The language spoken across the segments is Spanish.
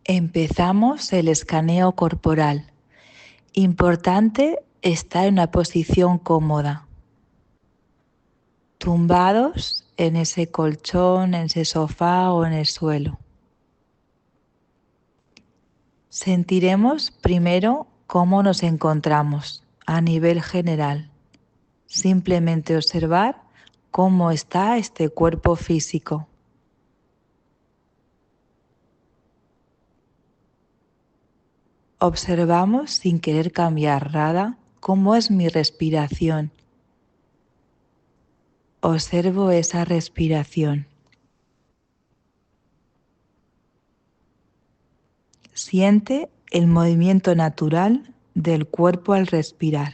Empezamos el escaneo corporal. Importante estar en una posición cómoda. Tumbados en ese colchón, en ese sofá o en el suelo. Sentiremos primero cómo nos encontramos a nivel general. Simplemente observar cómo está este cuerpo físico. Observamos sin querer cambiar nada cómo es mi respiración. Observo esa respiración. Siente el movimiento natural del cuerpo al respirar.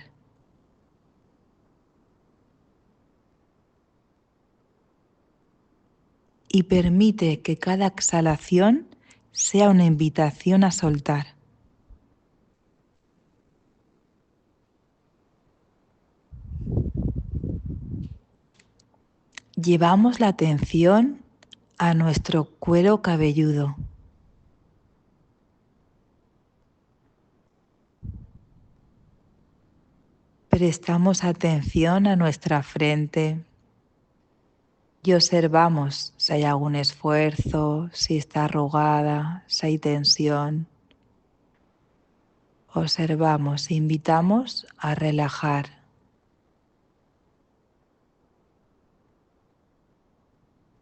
Y permite que cada exhalación sea una invitación a soltar. Llevamos la atención a nuestro cuero cabelludo. Prestamos atención a nuestra frente y observamos si hay algún esfuerzo, si está arrugada, si hay tensión. Observamos, invitamos a relajar.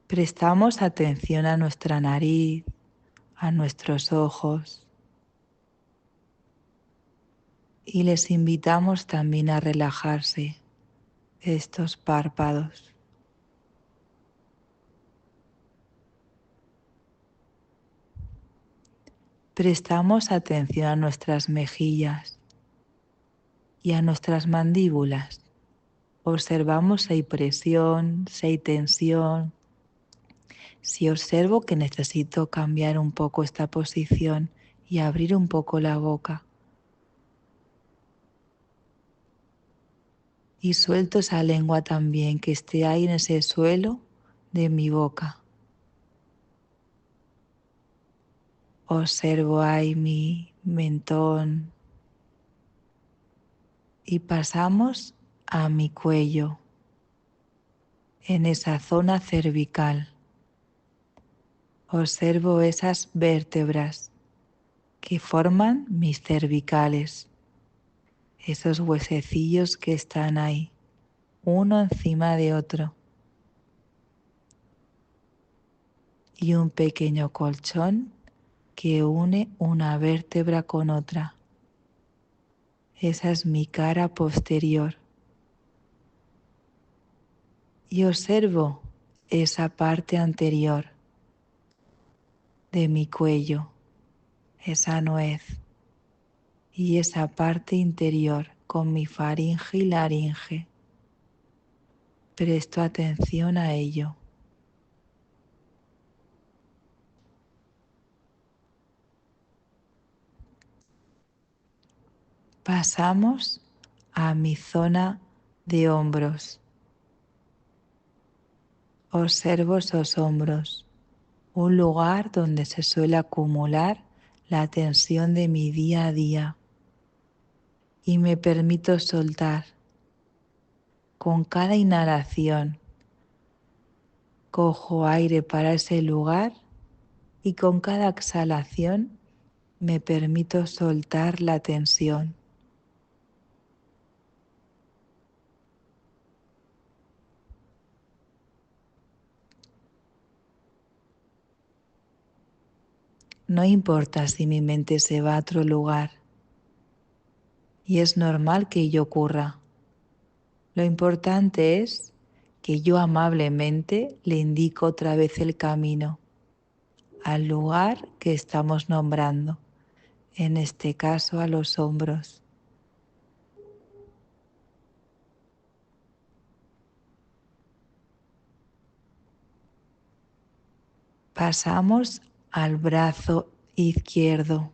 Prestamos atención a nuestra nariz, a nuestros ojos y les invitamos también a relajarse estos párpados. Prestamos atención a nuestras mejillas y a nuestras mandíbulas. Observamos si hay presión, si hay tensión. Si observo que necesito cambiar un poco esta posición y abrir un poco la boca. Y suelto esa lengua también que esté ahí en ese suelo de mi boca. Observo ahí mi mentón y pasamos a mi cuello, en esa zona cervical. Observo esas vértebras que forman mis cervicales, esos huesecillos que están ahí, uno encima de otro. Y un pequeño colchón que une una vértebra con otra. Esa es mi cara posterior. Y observo esa parte anterior de mi cuello, esa nuez, y esa parte interior con mi faringe y laringe. Presto atención a ello. Pasamos a mi zona de hombros. Observo esos hombros, un lugar donde se suele acumular la tensión de mi día a día, y me permito soltar. Con cada inhalación cojo aire para ese lugar y con cada exhalación me permito soltar la tensión. No importa si mi mente se va a otro lugar, y es normal que ello ocurra. Lo importante es que yo amablemente le indico otra vez el camino al lugar que estamos nombrando, en este caso a los hombros. Pasamos al brazo izquierdo.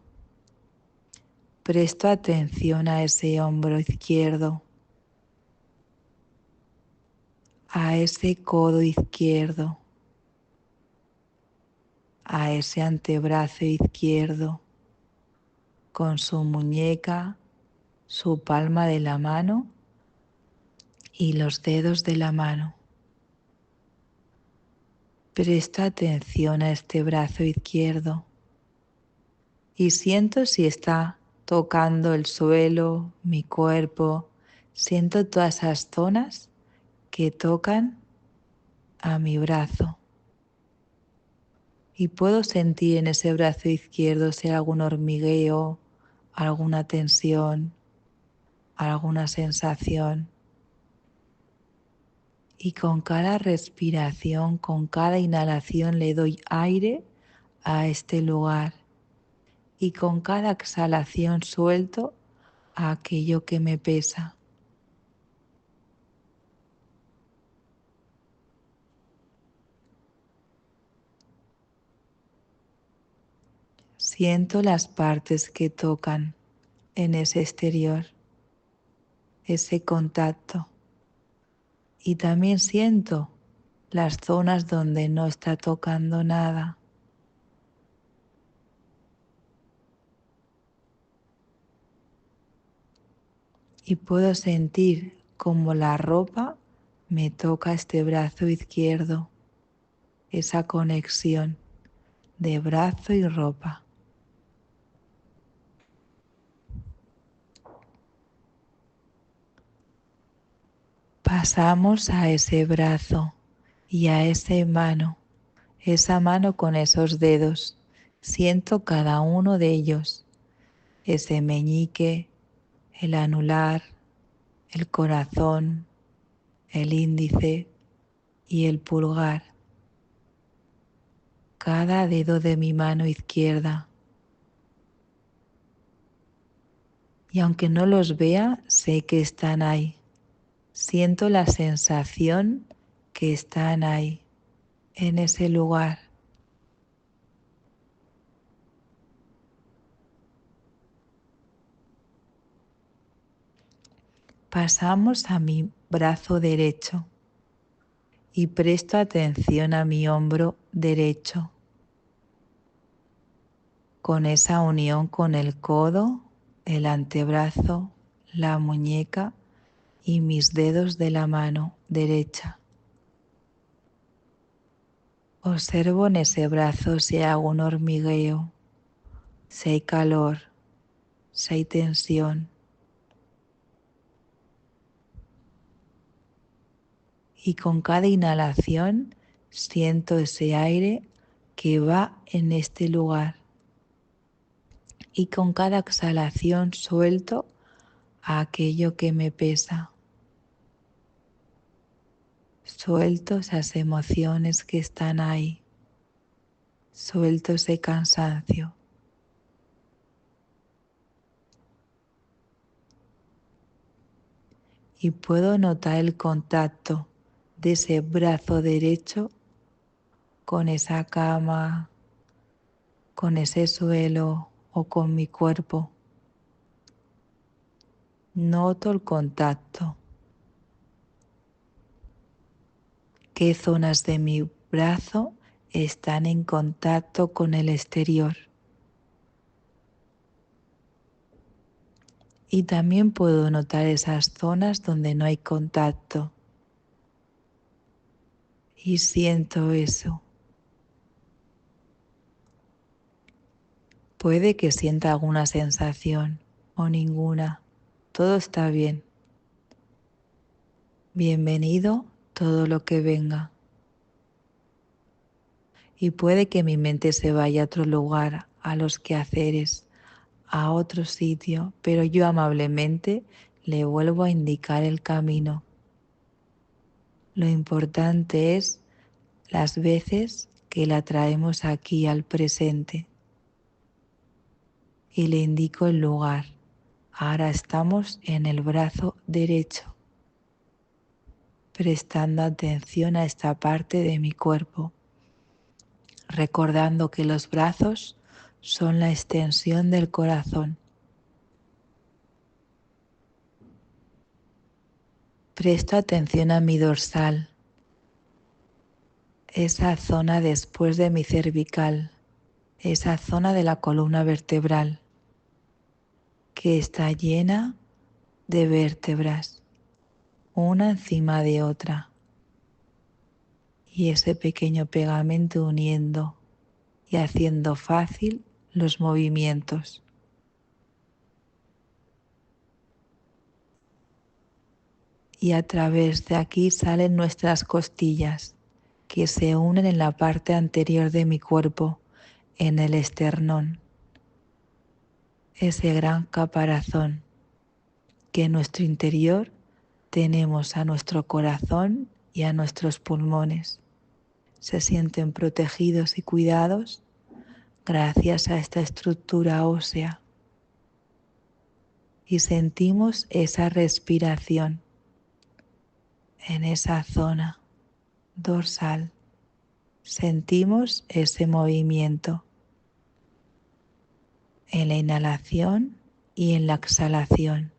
Presto atención a ese hombro izquierdo, a ese codo izquierdo. a ese antebrazo izquierdo con su muñeca, su palma de la mano y los dedos de la mano. Presta atención a este brazo izquierdo y siento si está tocando el suelo, mi cuerpo. Siento todas esas zonas que tocan a mi brazo. Y puedo sentir en ese brazo izquierdo si hay algún hormigueo, alguna tensión, alguna sensación. Y con cada respiración, con cada inhalación le doy aire a este lugar. Y con cada exhalación suelto a aquello que me pesa. Siento las partes que tocan en ese exterior, ese contacto. Y también siento las zonas donde no está tocando nada. Y puedo sentir como la ropa me toca este brazo izquierdo, esa conexión de brazo y ropa. Pasamos a ese brazo y a esa mano con esos dedos. Siento cada uno de ellos, ese meñique, el anular, el corazón, el índice y el pulgar. Cada dedo de mi mano izquierda. Y aunque no los vea, sé que están ahí. Siento la sensación que están ahí, en ese lugar. Pasamos a mi brazo derecho y presto atención a mi hombro derecho, con esa unión con el codo, el antebrazo, la muñeca y mis dedos de la mano derecha. Observo en ese brazo si hay algún hormigueo, si hay calor, si hay tensión. Y con cada inhalación siento ese aire que va en este lugar. Y con cada exhalación suelto a aquello que me pesa. Suelto esas emociones que están ahí. Suelto ese cansancio. Y puedo notar el contacto de ese brazo derecho con esa cama, con ese suelo o con mi cuerpo. Noto el contacto. ¿Qué zonas de mi brazo están en contacto con el exterior? Y también puedo notar esas zonas donde no hay contacto. Y siento eso. Puede que sienta alguna sensación o ninguna. Todo está bien. Bienvenido todo lo que venga. Y puede que mi mente se vaya a otro lugar, a los quehaceres, a otro sitio, pero yo amablemente le vuelvo a indicar el camino. Lo importante es las veces que la traemos aquí al presente. Y le indico el lugar. Ahora estamos en el brazo derecho, prestando atención a esta parte de mi cuerpo, recordando que los brazos son la extensión del corazón. Presto atención a mi dorsal, esa zona después de mi cervical, esa zona de la columna vertebral que está llena de vértebras, una encima de otra, y ese pequeño pegamento uniendo y haciendo fácil los movimientos. Y a través de aquí salen nuestras costillas, que se unen en la parte anterior de mi cuerpo, en el esternón, ese gran caparazón que en nuestro interior tenemos a nuestro corazón y a nuestros pulmones. Se sienten protegidos y cuidados gracias a esta estructura ósea y sentimos esa respiración en esa zona dorsal. Sentimos ese movimiento en la inhalación y en la exhalación.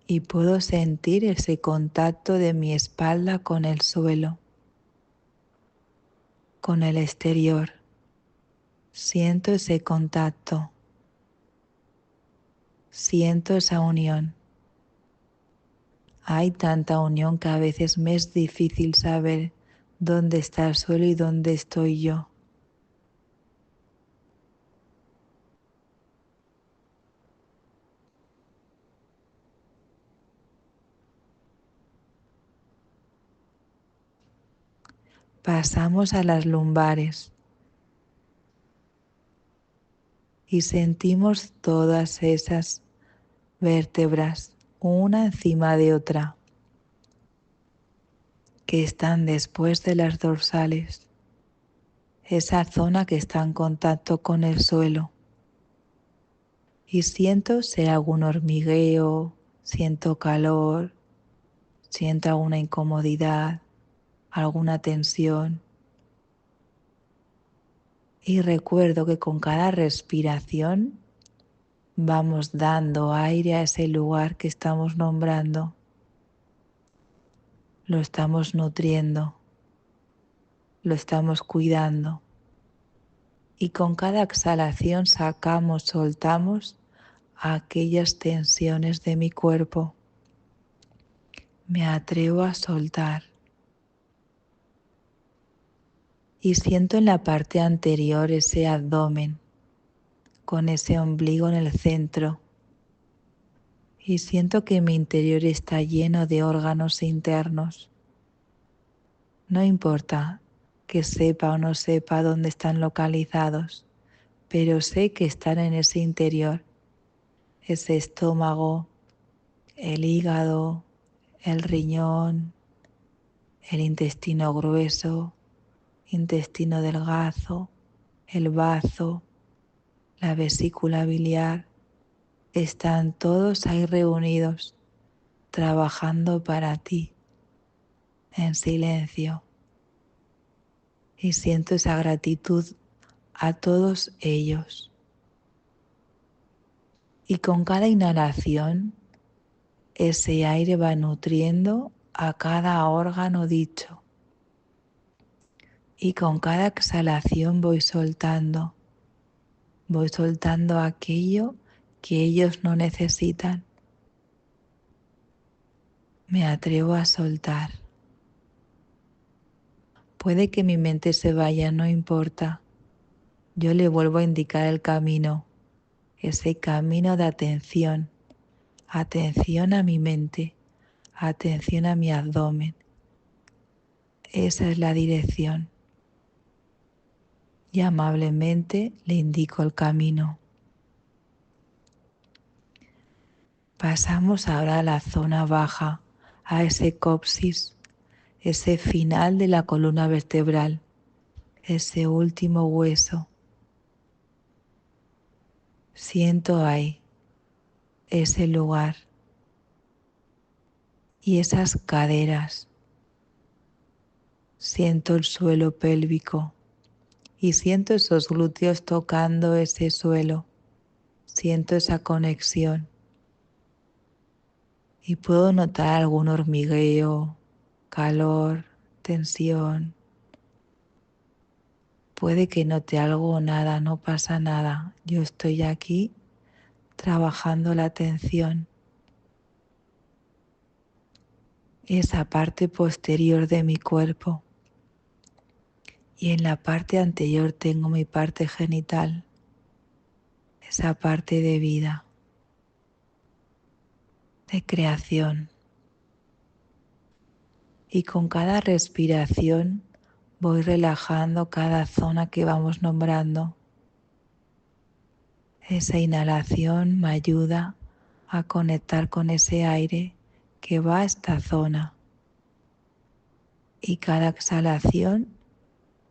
Y puedo sentir ese contacto de mi espalda con el suelo, con el exterior. Siento ese contacto, siento esa unión. Hay tanta unión que a veces me es difícil saber dónde está el suelo y dónde estoy yo. Pasamos a las lumbares y sentimos todas esas vértebras, una encima de otra, que están después de las dorsales, esa zona que está en contacto con el suelo. Y siento si hay algún hormigueo, siento calor, siento alguna incomodidad, alguna tensión. Y recuerdo que con cada respiración vamos dando aire a ese lugar que estamos nombrando. Lo estamos nutriendo, lo estamos cuidando. Y con cada exhalación sacamos, soltamos aquellas tensiones de mi cuerpo. Me atrevo a soltar. Y siento en la parte anterior ese abdomen, con ese ombligo en el centro. Y siento que mi interior está lleno de órganos internos. No importa que sepa o no sepa dónde están localizados, pero sé que están en ese interior, ese estómago, el hígado, el riñón, el intestino grueso, intestino delgado, el bazo, la vesícula biliar, están todos ahí reunidos, trabajando para ti, en silencio. Y siento esa gratitud a todos ellos. Y con cada inhalación, ese aire va nutriendo a cada órgano dicho. Y con cada exhalación voy soltando aquello que ellos no necesitan. Me atrevo a soltar. Puede que mi mente se vaya, no importa. Yo le vuelvo a indicar el camino, ese camino de atención. Atención a mi mente, atención a mi abdomen. Esa es la dirección. Y amablemente le indico el camino. Pasamos ahora a la zona baja, a ese coxis, ese final de la columna vertebral, ese último hueso. Siento ahí ese lugar y esas caderas. Siento el suelo pélvico y siento esos glúteos tocando ese suelo. Siento esa conexión y puedo notar algún hormigueo, calor, tensión. Puede que note algo o nada, no pasa nada. Yo estoy aquí trabajando la atención. Esa parte posterior de mi cuerpo. Y en la parte anterior tengo mi parte genital. Esa parte de vida, de creación. Y con cada respiración voy relajando cada zona que vamos nombrando. Esa inhalación me ayuda a conectar con ese aire que va a esta zona. Y cada exhalación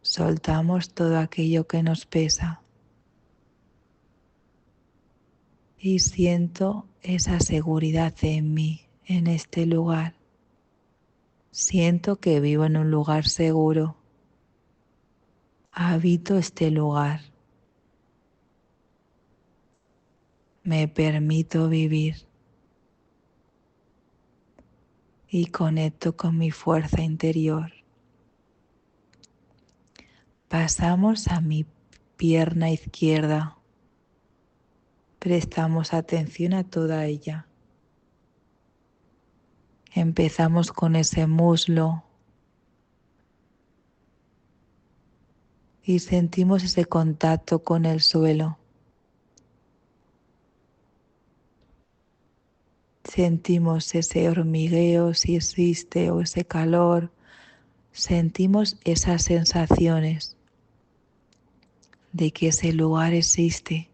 soltamos todo aquello que nos pesa. Y siento esa seguridad en mí, en este lugar. Siento que vivo en un lugar seguro. Habito este lugar. Me permito vivir y conecto con mi fuerza interior. Pasamos a mi pierna izquierda. Prestamos atención a toda ella. Empezamos con ese muslo y sentimos ese contacto con el suelo. Sentimos ese hormigueo si existe o ese calor. Sentimos esas sensaciones de que ese lugar existe,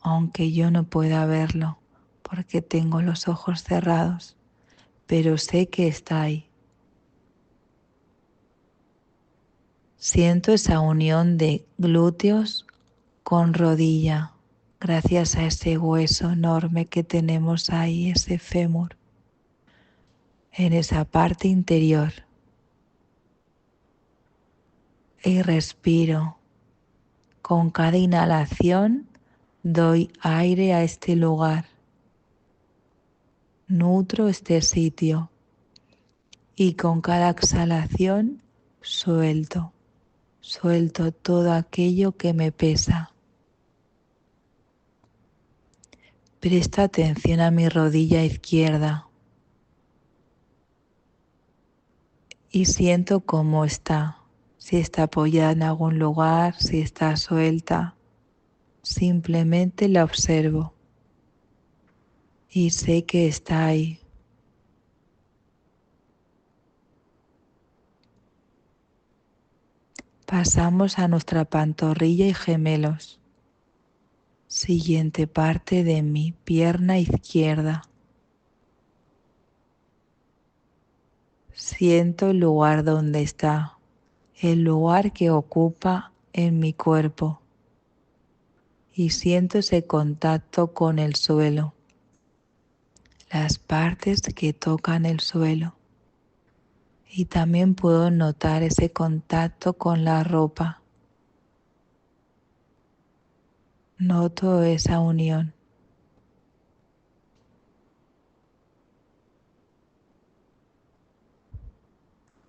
aunque yo no pueda verlo porque tengo los ojos cerrados, pero sé que está ahí. Siento esa unión de glúteos con rodilla, gracias a ese hueso enorme que tenemos ahí, ese fémur, en esa parte interior. Y respiro. Con cada inhalación doy aire a este lugar. Nutro este sitio. Y con cada exhalación suelto. Suelto todo aquello que me pesa. Presta atención a mi rodilla izquierda y siento cómo está, si está apoyada en algún lugar, si está suelta. Simplemente la observo y sé que está ahí. Pasamos a nuestra pantorrilla y gemelos. Siguiente parte de mi pierna izquierda. Siento el lugar donde está, el lugar que ocupa en mi cuerpo. Y siento ese contacto con el suelo, las partes que tocan el suelo. Y también puedo notar ese contacto con la ropa. Noto esa unión.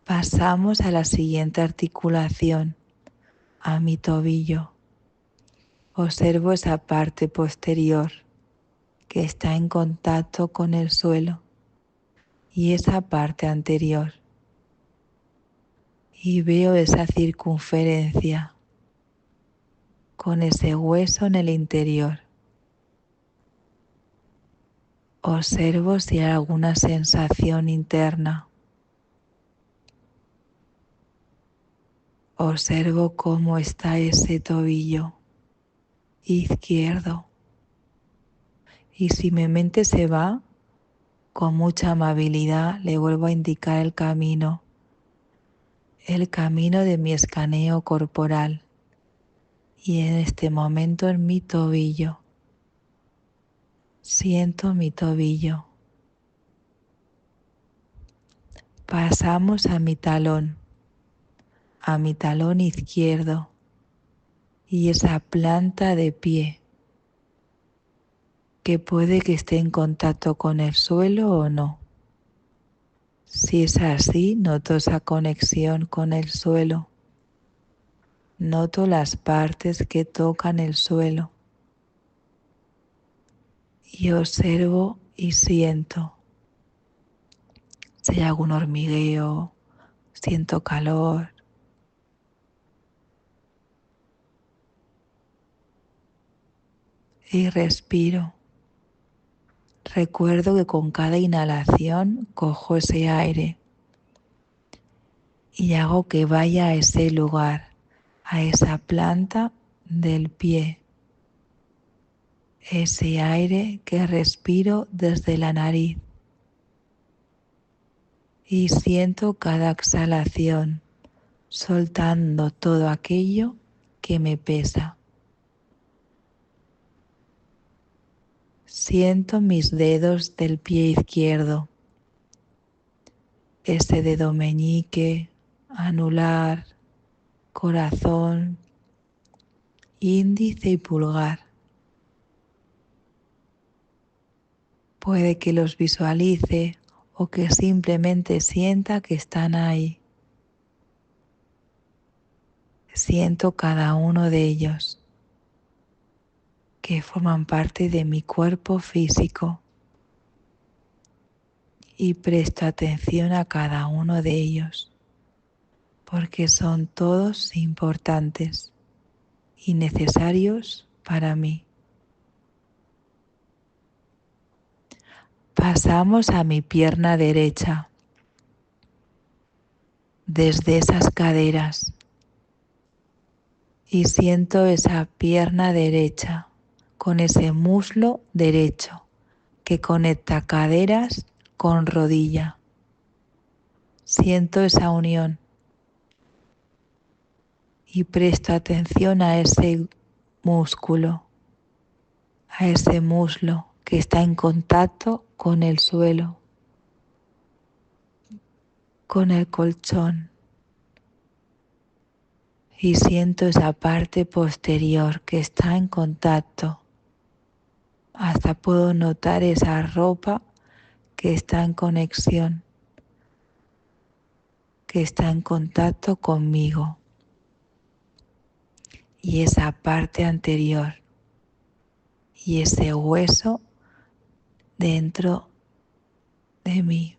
Pasamos a la siguiente articulación, a mi tobillo. Observo esa parte posterior que está en contacto con el suelo y esa parte anterior. Y veo esa circunferencia con ese hueso en el interior. Observo si hay alguna sensación interna. Observo cómo está ese tobillo izquierdo. Y si mi mente se va, con mucha amabilidad le vuelvo a indicar el camino de mi escaneo corporal. Y en este momento en mi tobillo, siento mi tobillo. Pasamos a mi talón izquierdo y esa planta de pie que puede que esté en contacto con el suelo o no. Si es así, noto esa conexión con el suelo. Noto las partes que tocan el suelo y observo y siento. Si hay algún hormigueo, siento calor. Y respiro. Recuerdo que con cada inhalación cojo ese aire y hago que vaya a ese lugar, a esa planta del pie. Ese aire que respiro desde la nariz. Y siento cada exhalación, soltando todo aquello que me pesa. Siento mis dedos del pie izquierdo, ese dedo meñique, anular, corazón, índice y pulgar. Puede que los visualice o que simplemente sienta que están ahí. Siento cada uno de ellos, que forman parte de mi cuerpo físico, y presto atención a cada uno de ellos, porque son todos importantes y necesarios para mí. Pasamos a mi pierna derecha, desde esas caderas, y siento esa pierna derecha con ese muslo derecho que conecta caderas con rodilla. Siento esa unión y presto atención a ese músculo, a ese muslo que está en contacto con el suelo, con el colchón. Y siento esa parte posterior que está en contacto. Hasta puedo notar esa ropa que está en conexión, que está en contacto conmigo. Y esa parte anterior y ese hueso dentro de mí.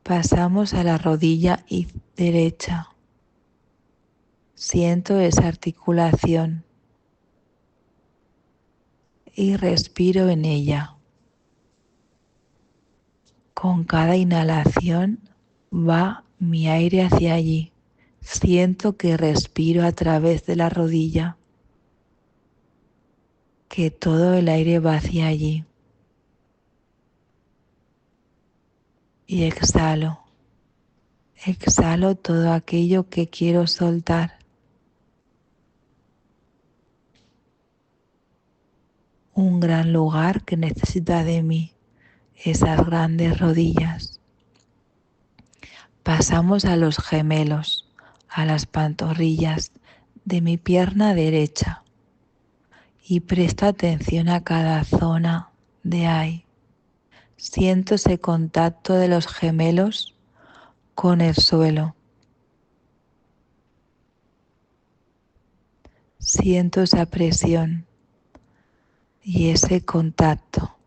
Pasamos a la rodilla derecha. Siento esa articulación y respiro en ella. Con cada inhalación va mi aire hacia allí. Siento que respiro a través de la rodilla, que todo el aire va hacia allí. Y exhalo. Exhalo todo aquello que quiero soltar. Un gran lugar que necesita de mí, esas grandes rodillas. Pasamos a los gemelos, a las pantorrillas de mi pierna derecha y presto atención a cada zona de ahí. Siento ese contacto de los gemelos con el suelo. Siento esa presión y ese contacto.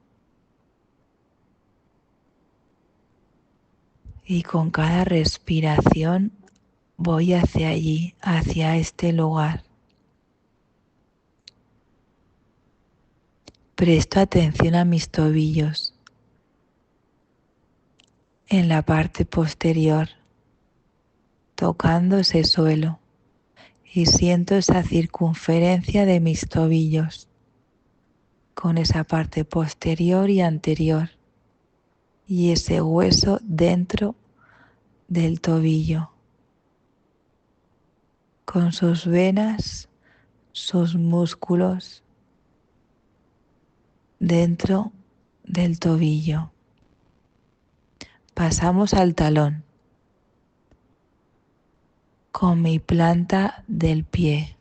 Y con cada respiración voy hacia allí, hacia este lugar. Presto atención a mis tobillos en la parte posterior, tocando ese suelo, y siento esa circunferencia de mis tobillos con esa parte posterior y anterior y ese hueso dentro del tobillo con sus venas, sus músculos dentro del tobillo. Pasamos al talón con mi planta del pie.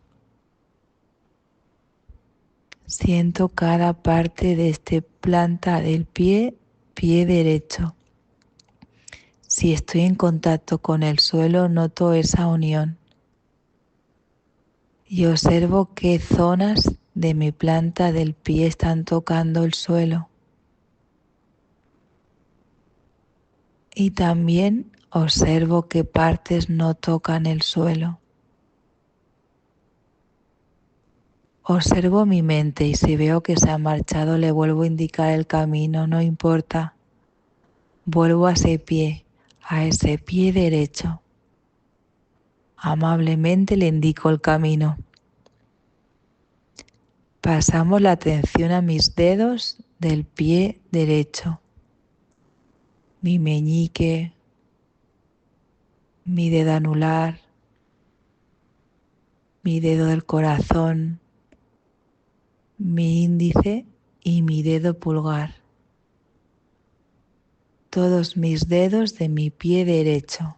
Siento cada parte de esta planta del pie, pie derecho, si estoy en contacto con el suelo, noto esa unión y observo qué zonas de mi planta del pie están tocando el suelo. Y también observo qué partes no tocan el suelo. Observo mi mente y si veo que se ha marchado le vuelvo a indicar el camino, no importa. Vuelvo a ese pie derecho. Amablemente le indico el camino. Pasamos la atención a mis dedos del pie derecho. Mi meñique, mi dedo anular, mi dedo del corazón, mi índice y mi dedo pulgar. Todos mis dedos de mi pie derecho.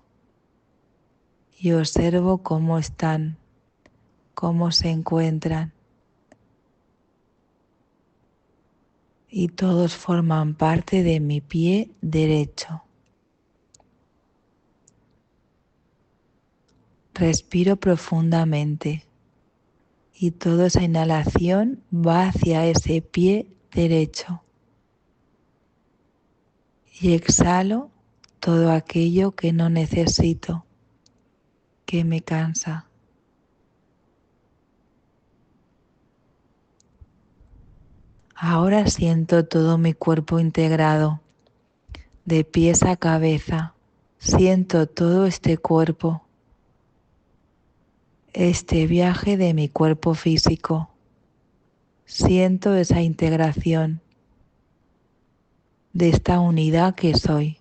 Y observo cómo están, cómo se encuentran. Y todos forman parte de mi pie derecho. Respiro profundamente y toda esa inhalación va hacia ese pie derecho. Y exhalo todo aquello que no necesito, que me cansa. Ahora siento todo mi cuerpo integrado, de pies a cabeza. Siento todo este cuerpo, este viaje de mi cuerpo físico. Siento esa integración de esta unidad que soy,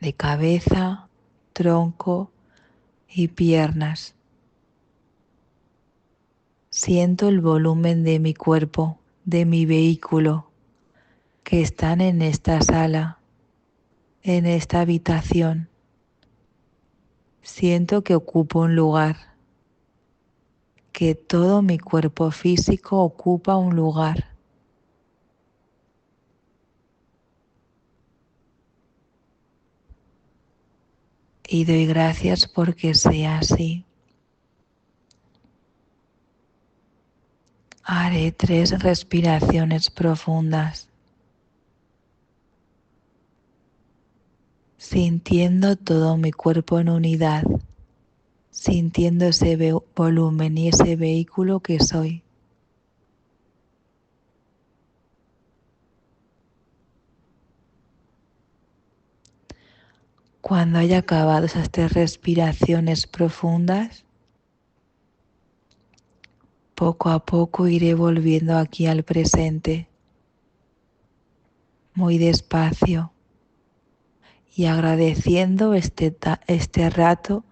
de cabeza, tronco y piernas. Siento el volumen de mi cuerpo, de mi vehículo, que están en esta sala, en esta habitación. Siento que ocupo un lugar, que todo mi cuerpo físico ocupa un lugar. Y doy gracias porque sea así. Haré 3 respiraciones profundas, sintiendo todo mi cuerpo en unidad, sintiendo ese volumen y ese vehículo que soy. Cuando haya acabado esas 3 respiraciones profundas, poco a poco iré volviendo aquí al presente, muy despacio y agradeciendo este rato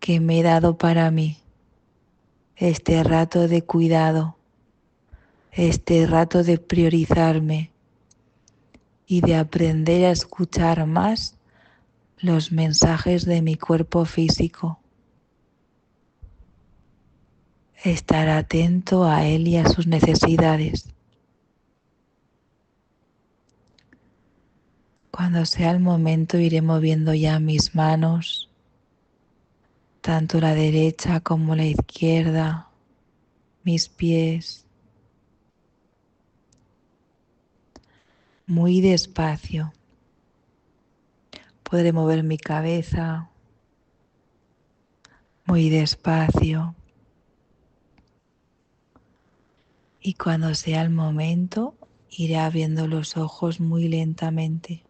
que me he dado para mí, este rato de cuidado, este rato de priorizarme y de aprender a escuchar más los mensajes de mi cuerpo físico. Estar atento a él y a sus necesidades. Cuando sea el momento iré moviendo ya mis manos, tanto la derecha como la izquierda, mis pies, muy despacio. Podré mover mi cabeza muy despacio. Y cuando sea el momento, iré abriendo los ojos muy lentamente.